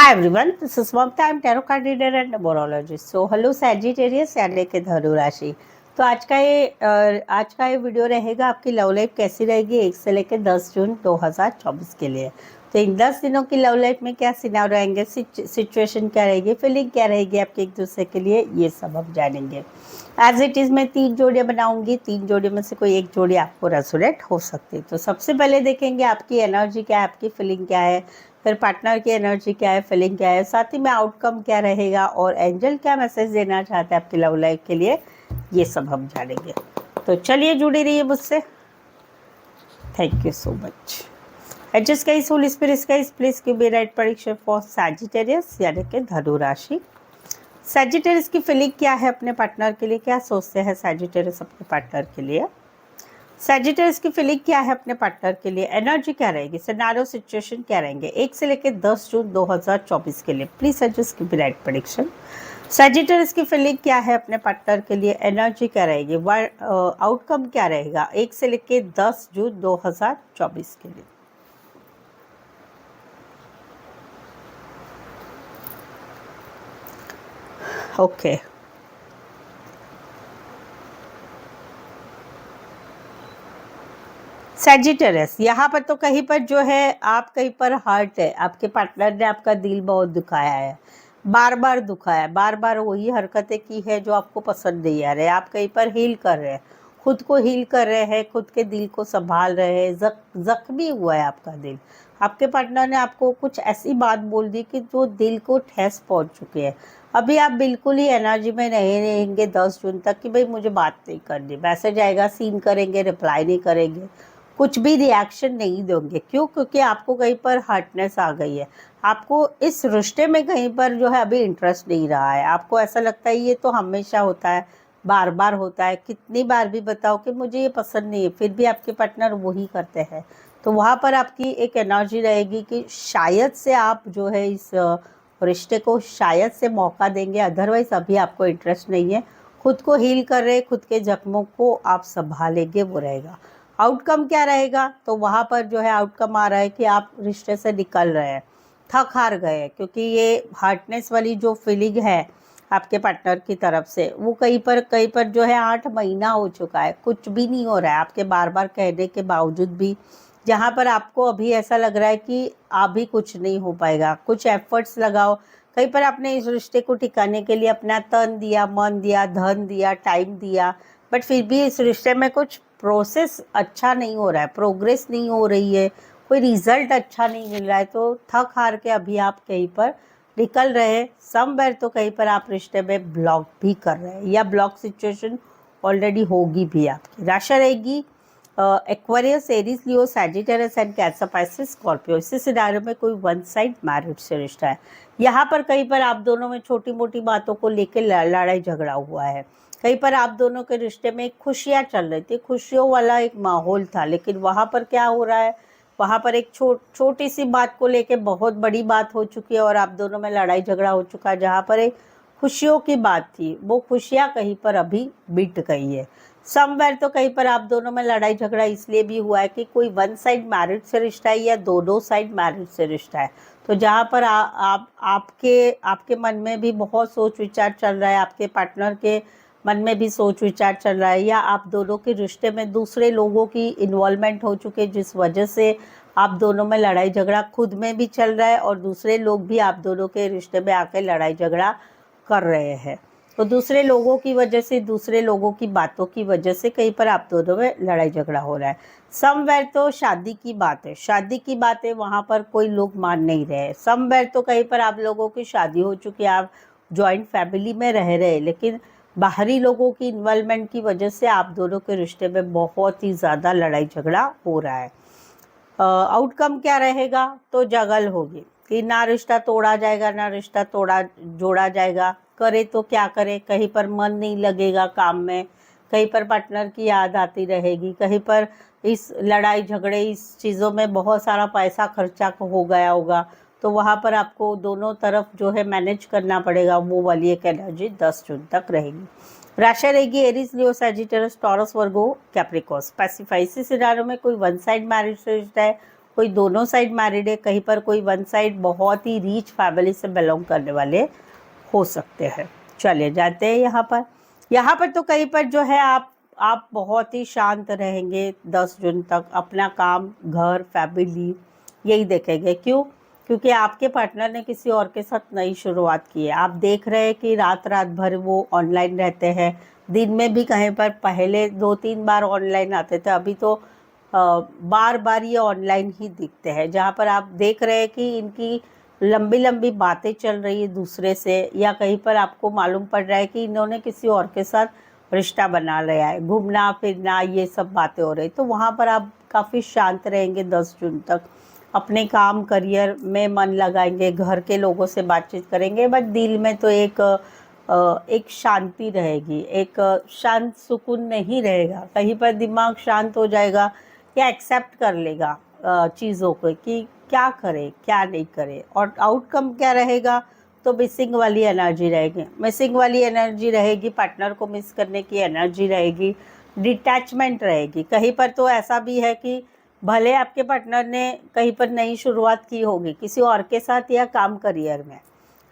Hi everyone, this is Mamta. I'm tarot card reader and numerologist. So hello Sagittarius यानी कि धनु राशि। तो आज का ये वीडियो रहेगा आपकी लव लाइफ कैसी रहेगी 1 से लेकर 10 जून 2024 के लिए। तो इन 10 दिनों की लव लाइफ में क्या सिनारियो रहेंगे, सिचुएशन क्या रहेगी, फीलिंग क्या रहेगी आपके एक दूसरे के लिए, ये सब हम जानेंगे। एज इट इज़ मैं 3 जोड़ियाँ बनाऊंगी, 3 जोड़ियों में से कोई एक जोड़ी आपको रेजोनेट हो सकती है। तो सबसे पहले देखेंगे आपकी एनर्जी क्या है, आपकी फीलिंग क्या है, फिर पार्टनर की एनर्जी क्या है, फीलिंग क्या है, साथ ही में आउटकम क्या रहेगा और एंजल क्या मैसेज देना चाहते हैं आपकी लव लाइफ के लिए, ये सब हम जानेंगे। तो चलिए जुड़ी रहिए मुझसे। Thank you so much. Adjust guys, Holi spirit guys, please give me right prediction for Sagittarius यानी कि धनु राशि। सैजिटेरियस की फीलिंग क्या है अपने पार्टनर के लिए, क्या सोचते हैं सैजिटेरियस अपने पार्टनर के लिए। सैजिटेरियस की फीलिंग क्या है अपने पार्टनर के लिए, एनर्जी क्या रहेगी, सिनेरियो सिचुएशन क्या रहेंगे 1 से लेकर 10 जून 2024 के लिए। Please suggest give right prediction. Sagittarius की फीलिंग क्या है अपने पार्टनर के लिए, एनर्जी क्या रहेगी, आउटकम क्या रहेगा 1 से लेकर 10 जून 2024 के लिए। ओके सैजिटेरियस, यहाँ पर तो कहीं पर जो है आप कहीं पर हर्ट है, आपके पार्टनर ने आपका दिल बहुत दुखाया है, बार बार दुखाया है, बार बार वही हरकतें की है जो आपको पसंद नहीं आ रहे। आप कहीं पर हील कर रहे हैं, खुद को हील कर रहे हैं, खुद के दिल को संभाल रहे हैं। जख्मी हुआ है आपका दिल, आपके पार्टनर ने आपको कुछ ऐसी बात बोल दी कि जो दिल को ठेस पहुंच चुकी है। अभी आप बिल्कुल ही एनर्जी में नहीं रहेंगे 10 जून तक कि भाई मुझे बात नहीं करनी, मैसेज आएगा सीन करेंगे, रिप्लाई नहीं करेंगे, कुछ भी रिएक्शन नहीं दोगे। क्यों? क्योंकि आपको कहीं पर हर्टनेस आ गई है, आपको इस रिश्ते में कहीं पर जो है अभी इंटरेस्ट नहीं रहा है। आपको ऐसा लगता है ये तो हमेशा होता है, बार बार होता है, कितनी बार भी बताओ कि मुझे ये पसंद नहीं है, फिर भी आपके पार्टनर वही करते हैं। तो वहाँ पर आपकी एक एनर्जी रहेगी कि शायद से आप जो है इस रिश्ते को शायद से मौका देंगे, अदरवाइज अभी आपको इंटरेस्ट नहीं है। खुद को हील कर रहे, खुद के जख्मों को आप संभालेंगे, वो रहेगा। आउटकम क्या रहेगा, तो वहाँ पर जो है आउटकम आ रहा है कि आप रिश्ते से निकल रहे हैं, थक हार गए हैं, क्योंकि ये हार्टनेस वाली जो फीलिंग है आपके पार्टनर की तरफ से, वो कहीं पर जो है 8 महीना हो चुका है, कुछ भी नहीं हो रहा है आपके बार बार कहने के बावजूद भी। जहाँ पर आपको अभी ऐसा लग रहा है कि अभी कुछ नहीं हो पाएगा, कुछ एफर्ट्स लगाओ। कहीं पर आपने इस रिश्ते को टिकाने के लिए अपना तन दिया, मन दिया, धन दिया, टाइम दिया, बट फिर भी इस रिश्ते में कुछ प्रोसेस अच्छा नहीं हो रहा है, प्रोग्रेस नहीं हो रही है, कोई रिजल्ट अच्छा नहीं मिल रहा है। तो थक हार के अभी आप कहीं पर निकल रहे हैं, समवेयर तो कहीं पर आप रिश्ते में ब्लॉक भी कर रहे हैं, या ब्लॉक सिचुएशन ऑलरेडी होगी भी। आपकी राशि रहेगी Aquarius, Aries, Leo, Sagittarius and cancer, Pisces, Scorpio. इसी सिनारियो में कोई वन साइड मैरिज से रिश्ता है। यहाँ पर कहीं पर आप दोनों में छोटी मोटी बातों को लेकर लड़ाई झगड़ा हुआ है, कहीं पर आप दोनों के रिश्ते में खुशियाँ चल रही थी, खुशियों वाला एक माहौल था, लेकिन वहाँ पर क्या हो रहा है, वहाँ पर एक छोटी सी बात को लेके बहुत बड़ी बात हो चुकी है और आप दोनों में लड़ाई झगड़ा हो चुका है। जहाँ पर एक खुशियों की बात थी, वो खुशियाँ कहीं पर अभी मिट गई है। समवेयर तो कहीं पर आप दोनों में लड़ाई झगड़ा इसलिए भी हुआ है कि कोई वन साइड मैरिज से रिश्ता है या दोनों साइड मैरिज से रिश्ता है। तो जहाँ पर आपके मन में भी बहुत सोच विचार चल रहा है, आपके पार्टनर के मन में भी सोच विचार चल रहा है, या आप दोनों के रिश्ते में दूसरे लोगों की इन्वॉल्वमेंट हो चुके हैं, जिस वजह से आप दोनों में लड़ाई झगड़ा खुद में भी चल रहा है और दूसरे लोग भी आप दोनों के रिश्ते में आकर लड़ाई झगड़ा कर रहे हैं। तो दूसरे लोगों की वजह से, दूसरे लोगों की बातों की वजह से कहीं पर आप दोनों में लड़ाई झगड़ा हो रहा है। समवेयर तो शादी की बात है, शादी की बात है, वहाँ पर कोई लोग मान नहीं रहे। समवेयर तो कहीं पर आप लोगों की शादी हो चुकी है, आप जॉइंट फैमिली में रह रहे हैं, लेकिन बाहरी लोगों की इन्वॉल्वमेंट की वजह से आप दोनों के रिश्ते में बहुत ही ज़्यादा लड़ाई झगड़ा हो रहा है। आउटकम क्या रहेगा, तो जगल होगी कि ना रिश्ता तोड़ा जाएगा, ना रिश्ता जोड़ा जाएगा। करे तो क्या करे, कहीं पर मन नहीं लगेगा काम में, कहीं पर पार्टनर की याद आती रहेगी, कहीं पर इस लड़ाई झगड़े इस चीज़ों में बहुत सारा पैसा खर्चा हो गया होगा। तो वहाँ पर आपको दोनों तरफ जो है मैनेज करना पड़ेगा, वो वाली एक एनर्जी 10 जून तक रहेगी। राशि रहेगी एरीज, लियो, सैजिटेरियस, टॉरस, वर्गो, कैप्रिकॉस, पैसिफाई। इसी सिनारियो में कोई वन साइड मैरिज से रिश्ता है, कोई दोनों साइड मैरिड है, कहीं पर कोई वन साइड बहुत ही रिच फैमिली से बिलोंग करने वाले हो सकते हैं। चलिए जाते हैं यहाँ पर तो कहीं पर जो है आप बहुत ही शांत रहेंगे 10 जून तक। अपना काम, घर, फैमिली यही देखेंगे। क्यों? क्योंकि आपके पार्टनर ने किसी और के साथ नई शुरुआत की है। आप देख रहे हैं कि रात भर वो ऑनलाइन रहते हैं। दिन में भी कहीं पर पहले 2-3 बार ऑनलाइन आते थे, अभी तो बार बार ये ऑनलाइन ही दिखते हैं, जहाँ पर आप देख रहे हैं कि इनकी लंबी लंबी बातें चल रही है दूसरे से, या कहीं पर आपको मालूम पड़ रहा है कि इन्होंने किसी और के साथ रिश्ता बना लिया है, घूमना फिरना ये सब बातें हो रही। तो वहाँ पर आप काफ़ी शांत रहेंगे 10 जून तक। अपने काम, करियर में मन लगाएंगे, घर के लोगों से बातचीत करेंगे, बट दिल में तो एक शांति रहेगी, एक शांत सुकून नहीं रहेगा। कहीं पर दिमाग शांत हो जाएगा या एक्सेप्ट कर लेगा चीज़ों को कि क्या करे क्या नहीं करे, और आउटकम क्या रहेगा। तो मिसिंग वाली एनर्जी रहेगी, पार्टनर को मिस करने की एनर्जी रहेगी, डिटैचमेंट रहेगी। कहीं पर तो ऐसा भी है कि भले आपके पार्टनर ने कहीं पर नई शुरुआत की होगी किसी और के साथ या काम करियर में,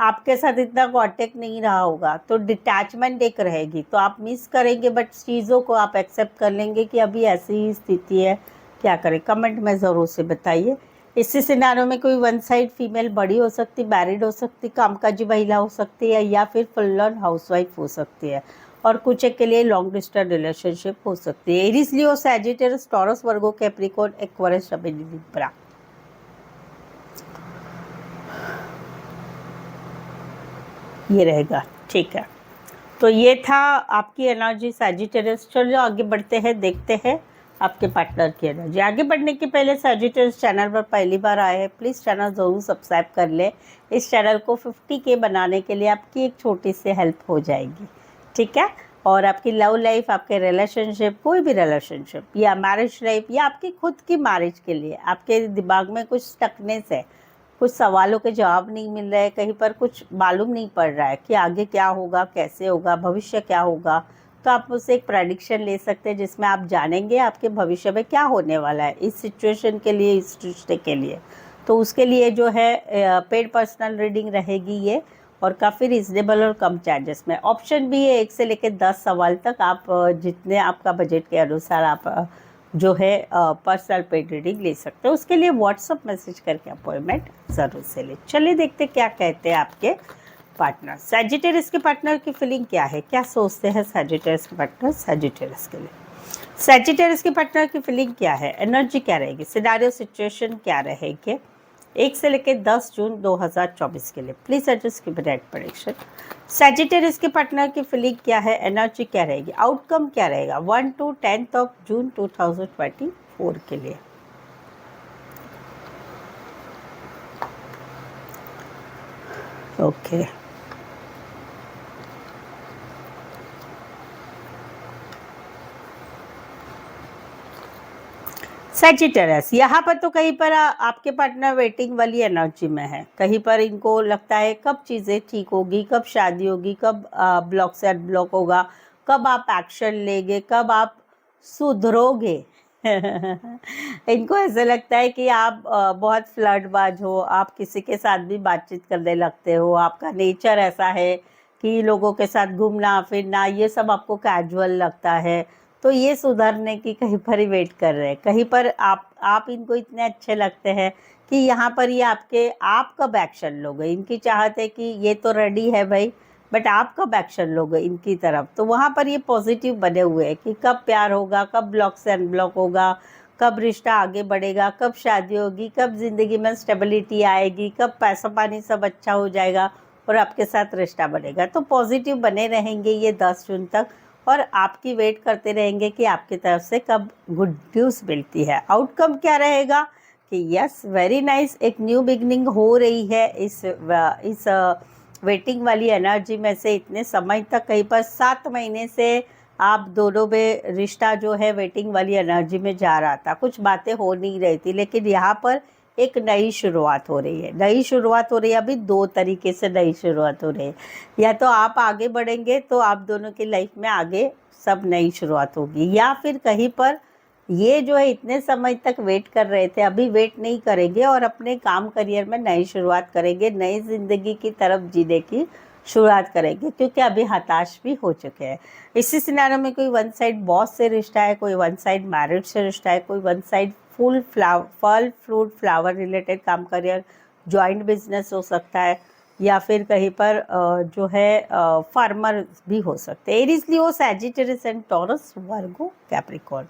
आपके साथ इतना कॉन्टेक्ट नहीं रहा होगा, तो डिटैचमेंट एक रहेगी। तो आप मिस करेंगे, बट चीज़ों को आप एक्सेप्ट कर लेंगे कि अभी ऐसी ही स्थिति है, क्या करें। कमेंट में ज़रूर से बताइए। इसी सिनारियो में कोई वन साइड फीमेल बड़ी हो सकती, मैरिड हो सकती, कामकाजी महिला हो सकती है, या फिर फुल ऑन हाउसवाइफ हो सकती है, और कुछ एक के लिए लॉन्ग डिस्टेंस रिलेशनशिप हो सकती है। एरीज, लियो, सैजिटेरियस, टॉरस, वर्गो, कैप्रिकॉर्न, एक्वेरियस, जेमिनी, लिब्रा। ये रहेगा, ठीक है। तो ये था आपकी एनर्जी सैजिटेरियस। चलो आगे बढ़ते हैं, देखते हैं आपके पार्टनर की एनर्जी। आगे बढ़ने के पहले सैजिटेरियस चैनल पर पहली बार आए हैं, प्लीज़ चैनल ज़रूर सब्सक्राइब कर ले। इस चैनल को 50K बनाने के लिए आपकी एक छोटी सी हेल्प हो जाएगी, ठीक है। और आपकी लव लाइफ, आपके रिलेशनशिप, कोई भी रिलेशनशिप या मैरिज लाइफ, या आपकी खुद की मैरिज के लिए आपके दिमाग में कुछ स्टकनेस है, कुछ सवालों के जवाब नहीं मिल रहे, कहीं पर कुछ मालूम नहीं पड़ रहा है कि आगे क्या होगा, कैसे होगा, भविष्य क्या होगा, तो आप मुझसे एक प्रेडिक्शन ले सकते हैं जिसमें आप जानेंगे आपके भविष्य में क्या होने वाला है इस सिचुएशन के लिए, इस रिश्ते के लिए। तो उसके लिए जो है पेड पर्सनल रीडिंग रहेगी ये, और काफ़ी रिजनेबल और कम चार्जेस में। ऑप्शन भी है 1 से लेकर 10 सवाल तक, आप जितने आपका बजट के अनुसार आप जो है पर्सनल पेड रीडिंग ले सकते हो। उसके लिए व्हाट्सअप मैसेज करके अपॉइंटमेंट ज़रूर से ले। चलिए देखते क्या कहते हैं आपके पार्टनर। सैजिटेरियस के पार्टनर की फीलिंग क्या है, क्या सोचते हैं सैजिटेरियस के पार्टनर सैजिटेरियस के लिए। सैजिटेरियस के पार्टनर की फीलिंग क्या है, एनर्जी क्या रहेगी, सिनेरियो सिचुएशन क्या रहेगी 1 से लेकर 10 जून 2024 के लिए। प्लीज़ एडजस्ट की डायरेक्ट प्रेडिक्शन। सैजिटेरियस के पार्टनर की फीलिंग क्या है, एनर्जी क्या रहेगी, आउटकम क्या रहेगा 1 to 10 जून 2024 के लिए। ओके सैजिटेरियस, यहाँ पर तो कहीं पर आपके पार्टनर वेटिंग वाली एनर्जी में है। कहीं पर इनको लगता है कब चीज़ें ठीक होगी, कब शादी होगी, कब ब्लॉक से अनब्लॉक होगा, कब आप एक्शन लेंगे, कब आप सुधरोगे। इनको ऐसा लगता है कि आप बहुत फ्लर्टबाज हो, आप किसी के साथ भी बातचीत करने लगते हो, आपका नेचर ऐसा है कि लोगों के साथ घूमना फिरना ये सब आपको कैजुअल लगता है। तो ये सुधरने की कहीं पर ही वेट कर रहे हैं। कहीं पर आप इनको इतने अच्छे लगते हैं कि यहाँ पर ये आप कब एक्शन लोगे। इनकी चाहत है कि ये तो रेडी है भाई, बट आप कब एक्शन लोगे इनकी तरफ। तो वहाँ पर ये पॉजिटिव बने हुए हैं कि कब प्यार होगा, कब ब्लॉक से अनब्लॉक होगा, कब रिश्ता आगे बढ़ेगा, कब शादी होगी, कब ज़िंदगी में स्टेबिलिटी आएगी, कब पैसा पानी सब अच्छा हो जाएगा और आपके साथ रिश्ता बनेगा। तो पॉजिटिव बने रहेंगे ये 10 जून तक, और आपकी वेट करते रहेंगे कि आपकी तरफ से कब गुड न्यूज़ मिलती है। आउटकम क्या रहेगा कि यस वेरी नाइस, एक न्यू बिगनिंग हो रही है इस वेटिंग वाली एनर्जी में से। इतने समय तक कहीं पर 7 महीने से आप दोनों में रिश्ता जो है वेटिंग वाली एनर्जी में जा रहा था, कुछ बातें हो नहीं रही थी, लेकिन यहाँ पर एक नई शुरुआत हो रही है। नई शुरुआत हो रही है, अभी 2 तरीके से नई शुरुआत हो रही है। या तो आप आगे बढ़ेंगे तो आप दोनों की लाइफ में आगे सब नई शुरुआत होगी, या फिर कहीं पर ये जो है इतने समय तक वेट कर रहे थे, अभी वेट नहीं करेंगे और अपने काम करियर में नई शुरुआत करेंगे, नई ज़िंदगी की तरफ जीने की शुरुआत करेंगे, क्योंकि अभी हताश भी हो चुके हैं। इसी सिनारियो में कोई वन साइड बॉस से रिश्ता है, कोई वन साइड मैरिज से रिश्ता है, कोई वन साइड फल फ्रूट फ्लावर रिलेटेड काम करियर, जॉइंट बिजनेस हो सकता है, या फिर कहीं पर जो है फार्मर भी हो सकते हैं। Aries, Leo, Sagittarius and taurus, Virgo, Capricorn.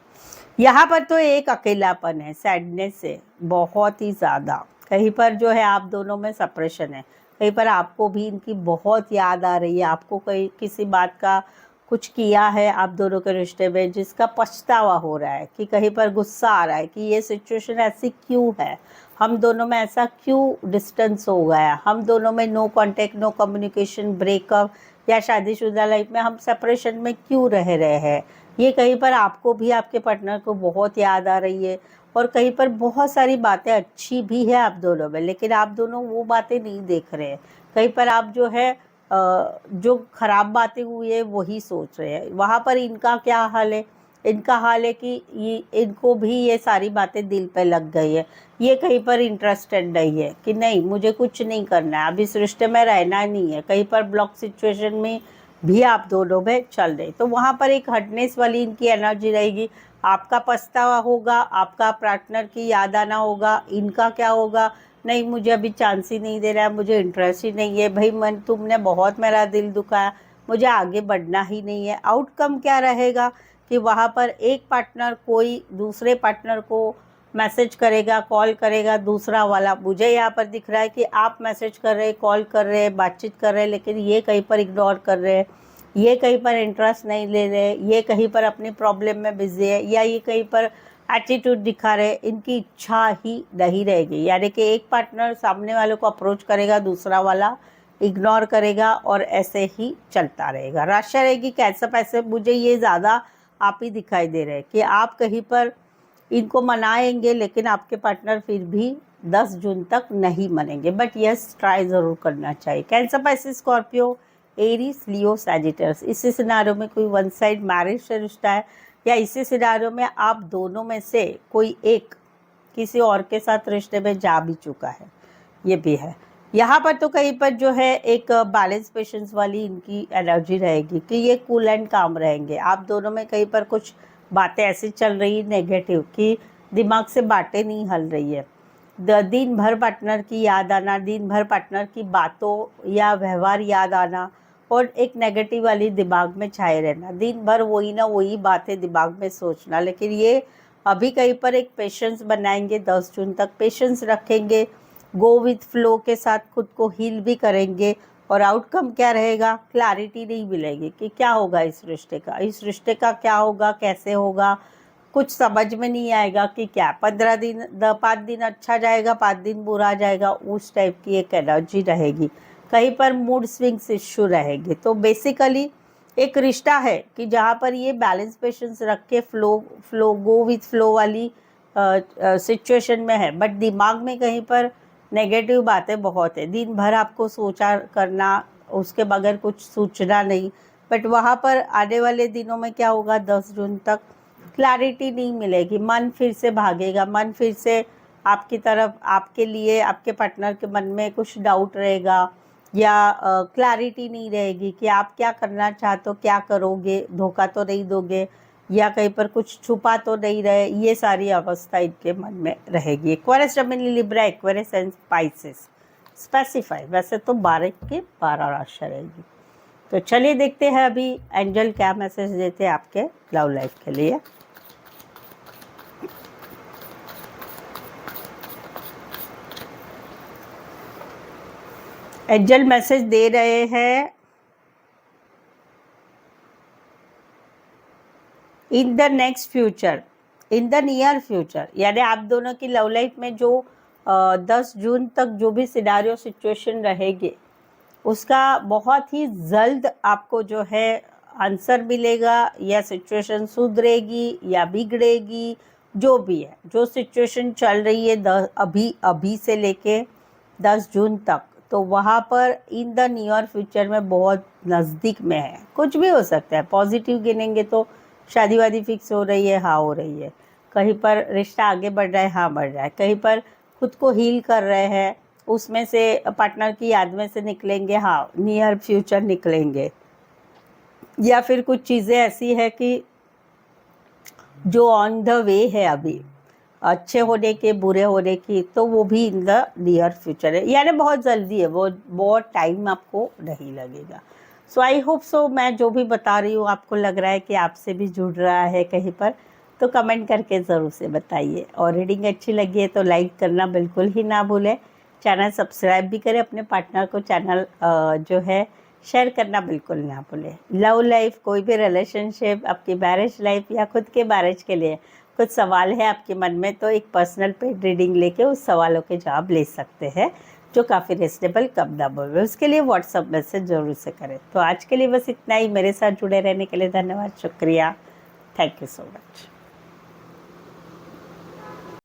यहाँ पर तो एक अकेलापन है, सैडनेस है बहुत ही ज़्यादा। कहीं पर जो है आप दोनों में सेपरेशन है, कहीं पर आपको भी इनकी बहुत याद आ रही है, आपको कहीं किसी बात का कुछ किया है आप दोनों के रिश्ते में जिसका पछतावा हो रहा है, कि कहीं पर गुस्सा आ रहा है कि ये सिचुएशन ऐसी क्यों है, हम दोनों में ऐसा क्यों डिस्टेंस हो गया, हम दोनों में no contact, no communication, breakup, या शादीशुदा लाइफ में हम सेपरेशन में क्यों रह रहे हैं। ये कहीं पर आपको भी आपके पार्टनर को बहुत याद आ रही है, और कहीं पर बहुत सारी बातें अच्छी भी है आप दोनों में, लेकिन आप दोनों वो बातें नहीं देख रहे हैं। कहीं पर आप जो है जो खराब बातें हुई है वही सोच रहे हैं। वहाँ पर इनका क्या हाल है, इनका हाल है कि ये इनको भी ये सारी बातें दिल पे लग गई है। ये कहीं पर इंटरेस्टेड नहीं है कि नहीं मुझे कुछ नहीं करना है, अब इस रिश्ते में रहना नहीं है। कहीं पर ब्लॉक सिचुएशन में भी आप दोनों में चल रहे, तो वहाँ पर एक हटनेस वाली इनकी एनर्जी रहेगी। आपका पछतावा होगा, आपका पार्टनर की याद आना होगा, इनका क्या होगा, नहीं मुझे अभी चांस ही नहीं दे रहा है, मुझे इंटरेस्ट ही नहीं है, भाई मन तुमने बहुत मेरा दिल दुखाया, मुझे आगे बढ़ना ही नहीं है। आउटकम क्या रहेगा कि वहाँ पर एक पार्टनर कोई दूसरे पार्टनर को मैसेज करेगा, कॉल करेगा, दूसरा वाला, मुझे यहाँ पर दिख रहा है कि आप मैसेज कर रहे, कॉल कर रहे, बातचीत कर रहे, लेकिन ये कहीं पर इग्नोर कर रहे हैं, ये कहीं पर इंटरेस्ट नहीं ले रहे, ये कहीं पर अपनी प्रॉब्लम में बिजी है, या ये कहीं पर एटीट्यूड दिखा रहे, इनकी इच्छा ही नहीं रहेगी। यानी कि एक पार्टनर सामने वाले को अप्रोच करेगा, दूसरा वाला इग्नोर करेगा, और ऐसे ही चलता रहेगा। राशि रहेगी कैसे पैसे, मुझे ये ज़्यादा आप ही दिखाई दे रहे हैं कि आप कहीं पर इनको मनाएंगे, लेकिन आपके पार्टनर फिर भी 10 जून तक नहीं मनेंगे, बट यस ट्राई ज़रूर करना चाहिए। कैंसर, पाइसेस, स्कॉर्पियो, एरीज, लियो, सैजिटर्स। इसी सिनारियो में कोई वन साइड मैरिज से रिश्ता है, या इसी सिनारियो में आप दोनों में से कोई एक किसी और के साथ रिश्ते में जा भी चुका है, ये भी है। यहाँ पर तो कहीं पर जो है एक बैलेंस पेशेंस वाली इनकी एनर्जी रहेगी कि ये कूल एंड काम रहेंगे। आप दोनों में कहीं पर कुछ बातें ऐसी चल रही नेगेटिव कि दिमाग से बातें नहीं हल रही है। दिन भर पार्टनर की याद आना, दिन भर पार्टनर की बातों या व्यवहार याद आना, और एक नेगेटिव वाली दिमाग में छाए रहना, दिन भर वही ना वही बातें दिमाग में सोचना। लेकिन ये अभी कहीं पर एक पेशेंस बनाएंगे, 10 जून तक पेशेंस रखेंगे, गो विथ फ्लो के साथ खुद को हील भी करेंगे। और आउटकम क्या रहेगा, क्लैरिटी नहीं मिलेगी कि क्या होगा इस रिश्ते का, इस रिश्ते का क्या होगा, कैसे होगा, कुछ समझ में नहीं आएगा कि क्या 15 दिन 5 दिन अच्छा जाएगा, 5 दिन बुरा जाएगा, उस टाइप की एक एनर्जी रहेगी। कहीं पर मूड स्विंग्स इश्यू रहेंगे। तो बेसिकली एक रिश्ता है कि जहाँ पर ये बैलेंस पेशेंस रख के फ्लो गो विथ फ्लो वाली सिचुएशन में है, बट दिमाग में कहीं पर नेगेटिव बातें बहुत है। दिन भर आपको सोचा करना, उसके बगैर कुछ सोचना नहीं। बट वहाँ पर आने वाले दिनों में क्या होगा, 10 जून तक क्लैरिटी नहीं मिलेगी, मन फिर से भागेगा, मन फिर से आपकी तरफ, आपके लिए आपके पार्टनर के मन में कुछ डाउट रहेगा, या क्लैरिटी नहीं रहेगी कि आप क्या करना चाहते हो, क्या करोगे, धोखा तो नहीं दोगे, या कहीं पर कुछ छुपा तो नहीं रहे। ये सारी अवस्था इनके मन में रहेगी। Aquarius, Gemini, Libra, Aquarius and spices. Specify, वैसे तो 12 के 12 राशि रहेगी। तो चलिए देखते हैं अभी एंजल क्या मैसेज देते हैं आपके लव लाइफ के लिए। एंजल मैसेज दे रहे हैं in the next future, in the near future, यानी आप दोनों की लव लाइफ में जो 10 जून तक जो भी सिनारियो सिचुएशन रहेगी, उसका बहुत ही जल्द आपको जो है आंसर मिलेगा, या सिचुएशन सुधरेगी या बिगड़ेगी, जो भी है, जो सिचुएशन चल रही है अभी से लेके 10 जून तक, तो वहाँ पर इन द नियर फ्यूचर में बहुत नज़दीक में है। कुछ भी हो सकता है, पॉजिटिव गिनेंगे तो शादी वादी फिक्स हो रही है, हाँ हो रही है, कहीं पर रिश्ता आगे बढ़ रहा है, हाँ बढ़ रहा है, कहीं पर खुद को हील कर रहे हैं, उसमें से पार्टनर की याद में से निकलेंगे, हाँ नियर फ्यूचर निकलेंगे। या फिर कुछ चीज़ें ऐसी है कि जो ऑन द वे है अभी, अच्छे होने के, बुरे होने की, तो वो भी इन द नियर फ्यूचर है, यानी बहुत जल्दी है, वो बहुत टाइम आपको नहीं लगेगा। सो आई होप सो मैं जो भी बता रही हूँ आपको लग रहा है कि आपसे भी जुड़ रहा है कहीं पर, तो कमेंट करके ज़रूर से बताइए। और रीडिंग अच्छी लगी है तो लाइक करना बिल्कुल ही ना भूलें, चैनल सब्सक्राइब भी करें, अपने पार्टनर को चैनल जो है शेयर करना बिल्कुल ना भूलें। लव लाइफ, कोई भी रिलेशनशिप, आपकी मैरिज लाइफ या खुद के मैरिज के लिए कुछ सवाल है आपके मन में, तो एक पर्सनल पेड रीडिंग लेके उस सवालों के जवाब ले सकते हैं, जो काफ़ी रिजनेबल कम दामों में। उसके लिए व्हाट्सअप मैसेज ज़रूर से करें। तो आज के लिए बस इतना ही। मेरे साथ जुड़े रहने के लिए धन्यवाद, शुक्रिया, थैंक यू सो मच।